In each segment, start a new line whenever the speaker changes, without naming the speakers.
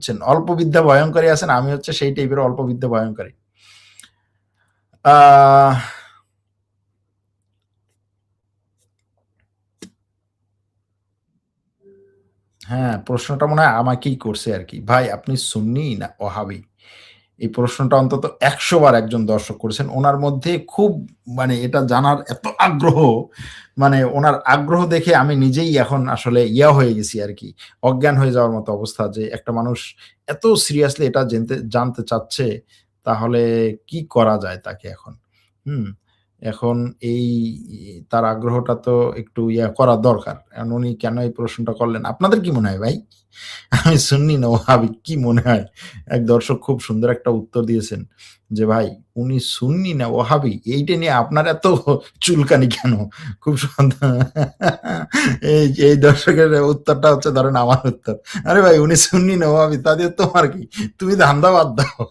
বুঝছেন? অল্প বিদ্যা ভয়ঙ্করী আছেন, আমি হচ্ছে সেই টাইপের অল্প বিদ্যা ভয়ঙ্করী। আহ হ্যাঁ, প্রশ্নটা মনে হয় আমাকেই করছে আরকি। ভাই আপনি সুন্নি না ওহাবি? এই প্রশ্নটা অন্তত ১০০ বার একজন দর্শক করেছেন। উনার মধ্যে খুব মানে এটা জানার এত আগ্রহ, মানে উনার আগ্রহ দেখে আমি নিজেই এখন আসলে হয়ে গেছি আরকি। অজ্ঞান হয়ে যাওয়ার মতো অবস্থা যে একটা মানুষ এত সিরিয়াসলি এটা জানতে চাচ্ছে, তাহলে কি করা যায় তাকে এখন? হুম? এখন এই তার আগ্রহটা তো একটু করা দরকার। এখন উনি কেন এই প্রশ্নটা করলেন? আপনাদের কি মনে হয় ভাই? আমি সুন্নি না ওহাবি কি মনে হয়? এক দর্শক খুব সুন্দর একটা উত্তর দিয়েছেন যে, "ভাই উনি সুন্নি না ওহাবি এইটা নিয়ে আপনার এত চুলকানি কেন?" খুব সুন্দর এই দর্শকের উত্তরটা হচ্ছে ধরেন আমার উত্তর। "আরে ভাই উনি সুন্নি না ওহাবি তা দিয়ে তোমার কি? তুমি ধান্দা বাদ দাও।"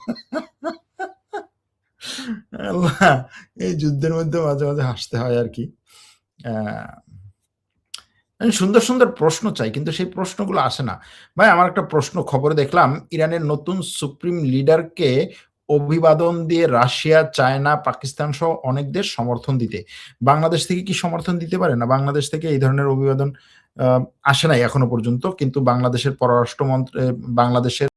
আল্লাহ! এই যুদ্ধের মধ্যে মাঝে মাঝে হাসতে হয় আরকি। আ আমি সুন্দর, সুন্দর প্রশ্ন চাই কিন্তু সেই প্রশ্নগুলো আসে না। ভাই আমার একটা প্রশ্ন খবরে দেখলাম ইরানের নতুন সুপ্রিম লিডারকে অভিবাদন দিয়ে রাশিয়া, চায়না, পাকিস্তান সহ অনেক দেশ সমর্থন দিতে। বাংলাদেশ থেকে কি সমর্থন দিতে পারে না? বাংলাদেশ থেকে এই ধরনের অভিবাদন আ আসে নাই এখনো পর্যন্ত। কিন্তু বাংলাদেশের পররাষ্ট্র বাংলাদেশের